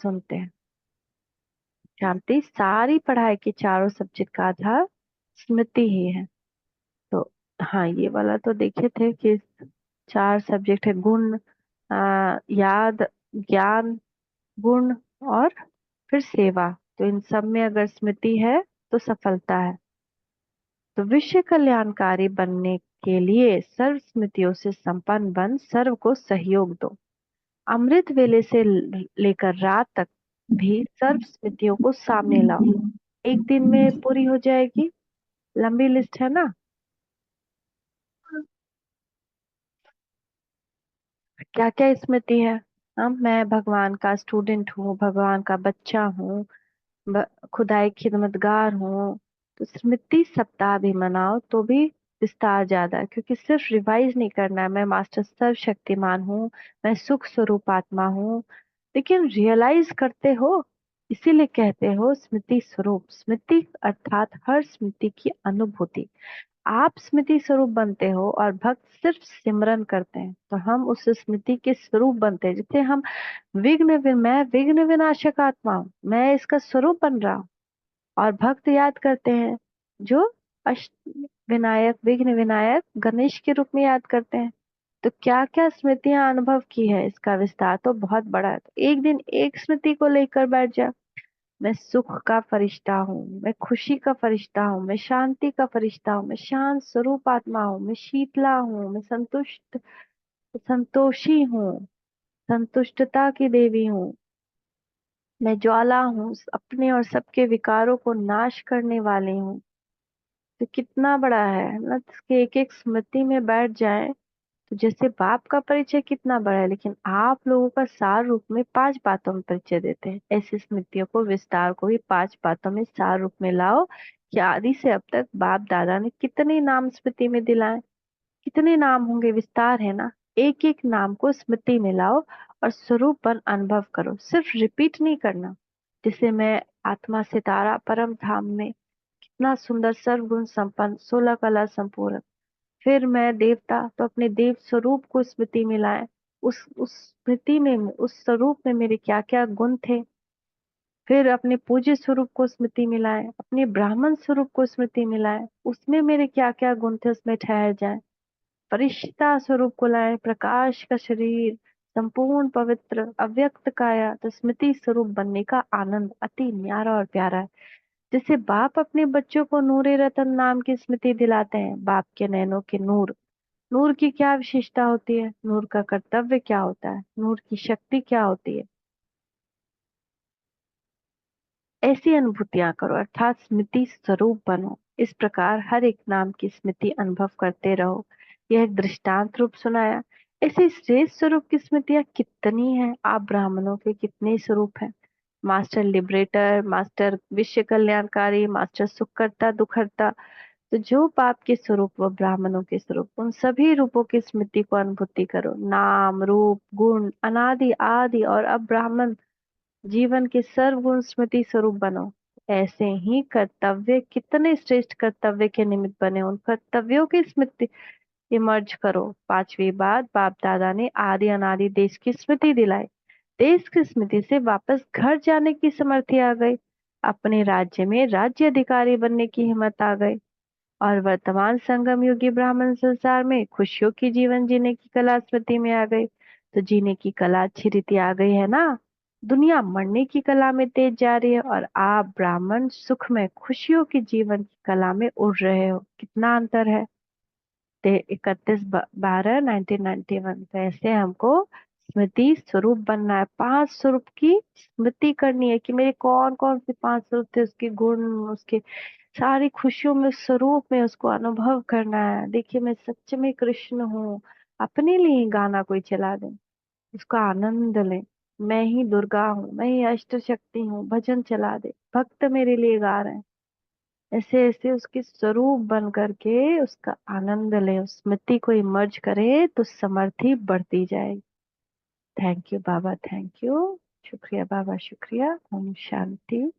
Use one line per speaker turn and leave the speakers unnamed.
सुनते हैं। शांति सारी पढ़ाई के चारों सब्जेक्ट का आधार स्मृति ही है। तो हाँ, ये वाला तो देखे थे कि चार सब्जेक्ट है, गुण, याद, ज्ञान, गुण और फिर सेवा। तो इन सब में अगर स्मृति है तो सफलता है। तो विश्व कल्याणकारी बनने के लिए सर्व स्मृतियों से संपन्न बन सर्व को सहयोग दो। अमृत वेले से लेकर रात तक भी सर्व स्मृतियों को सामने लाओ। एक दिन में पूरी हो जाएगी, लंबी लिस्ट है ना। क्या क्या स्मृति है? हम, मैं भगवान का स्टूडेंट हूँ, भगवान का बच्चा हूँ, खुदाई खिदमतगार हूँ। तो स्मृति सप्ताह भी मनाओ तो भी विस्तार ज्यादा है, क्योंकि सिर्फ रिवाइज नहीं करना है। मैं मास्टर सर्वशक्तिमान हूँ, मैं सुख स्वरूप आत्मा हूँ, लेकिन रियलाइज करते हो। इसीलिए कहते हो स्मृति स्वरूप। स्मृति अर्थात हर स्मृति की अनुभूति। आप स्मृति स्वरूप बनते हो और भक्त सिर्फ सिमरन करते हैं, तो हम उस स्मृति के स्वरूप बनते हैं। जैसे हम मैं विघ्न विनाशक आत्मा हूँ, मैं इसका स्वरूप बन रहा हूँ। और भक्त याद करते हैं, जो अष्ट विनायक, विघ्न विनायक गणेश के रूप में याद करते हैं। तो क्या क्या स्मृतियां अनुभव की है, इसका विस्तार तो बहुत बड़ा है। तो एक दिन एक स्मृति को लेकर बैठ जा। मैं सुख का फरिश्ता हूँ, मैं खुशी का फरिश्ता हूँ, मैं शांति का फरिश्ता हूँ, मैं शांत स्वरूप आत्मा हूँ, मैं शीतला हूँ, मैं संतोषी हूँ, संतुष्टता की देवी हूँ, मैं ज्वाला हूँ, अपने और सबके विकारों को नाश करने वाली हूँ। तो कितना बड़ा है ना, इसके एक एक स्मृति में बैठ जाए। तो जैसे बाप का परिचय कितना बड़ा है, लेकिन आप लोगों का सार रूप में 5 बातों में परिचय देते हैं। ऐसी स्मृतियों को, विस्तार को भी 5 बातों में सार रूप में लाओ कि आदि से अब तक बाप दादा ने कितने नाम स्मृति में दिलाए। कितने नाम होंगे, विस्तार है ना। एक एक नाम को स्मृति में लाओ और स्वरूपन अनुभव करो, सिर्फ रिपीट नहीं करना। जैसे मैं आत्मा सितारा परम धाम में, कितना सुंदर, सर्वगुण संपन्न, 16 कला संपूर्ण। फिर मैं देवता, तो अपने देव स्वरूप को स्मृति में लाए। उस स्मृति में, उस स्वरूप में मेरे क्या क्या गुण थे। फिर अपने पूज्य स्वरूप को स्मृति में लाए, अपने ब्राह्मण स्वरूप को स्मृति में लाए, उसमें मेरे क्या क्या गुण थे, उसमें ठहर जाए। फरिश्ता स्वरूप को लाए, प्रकाश का शरीर, संपूर्ण पवित्र अव्यक्त काया। तो स्मृति स्वरूप बनने का आनंद अति न्यारा और प्यारा है। जैसे बाप अपने बच्चों को नूरे रतन नाम की स्मृति दिलाते हैं। बाप के नैनों के नूर, नूर की क्या विशेषता होती है, नूर का कर्तव्य क्या होता है, नूर की शक्ति क्या होती है, ऐसी अनुभूतियां करो, अर्थात स्मृति स्वरूप बनो। इस प्रकार हर एक नाम की स्मृति अनुभव करते रहो। यह एक दृष्टांत रूप सुनाया। ऐसे श्रेष्ठ स्वरूप की स्मृतियां कितनी हैं। आप ब्राह्मणों के कितने स्वरूप हैं? मास्टर लिबरेटर, मास्टर विश्व कल्याणकारी, मास्टर सुखकर्ता दुखहर्ता। तो जो बाप के स्वरूप व ब्राह्मणों के स्वरूप, उन सभी रूपों की स्मृति को अनुभूति करो। नाम रूप गुण अनादि आदि और अब ब्राह्मण जीवन के सर्वगुण स्मृति स्वरूप बनो। ऐसे ही कर्तव्य, कितने श्रेष्ठ कर्तव्य के निमित्त बने, उन कर्तव्यों की स्मृति इमर्ज करो। 5वीं बात, बाप दादा ने आदि अनादि देश की स्मृति दिलाई। देश की स्मृति से वापस घर जाने की समर्थी आ गई। अपने राज्य में राज्य अधिकारी बनने की हिम्मत आ गई। और वर्तमान संगम युगी ब्राह्मण संसार में खुशियों की जीवन जीने की कला स्मृति में आ गई। तो जीने की कला अच्छी रीति आ गई है ना। दुनिया मरने की कला में तेज जा रही है और आप ब्राह्मण सुख में खुशियों की जीवन की कला में उड़ रहे हो। कितना अंतर है। 31/12/1991। तो ऐसे हमको स्मृति स्वरूप बनना है। 5 स्वरूप की स्मृति करनी है कि मेरे कौन कौन से 5 स्वरूप थे, उसके गुण, उसके सारी खुशियों में, स्वरूप में उसको अनुभव करना है। देखिए मैं सच में कृष्ण हूँ। अपने लिए ही गाना कोई चला दे, उसका आनंद ले। मैं ही दुर्गा हूँ, मैं ही अष्ट शक्ति हूँ, भजन चला दे, भक्त मेरे लिए गा रहे हैं। ऐसे ऐसे उसके स्वरूप बन करके उसका आनंद ले, उस स्मृति को इमर्ज करे तो समर्थि बढ़ती जाएगी। Thank you Baba, thank you. शुक्रिया बाबा, शुक्रिया। ओम शांति।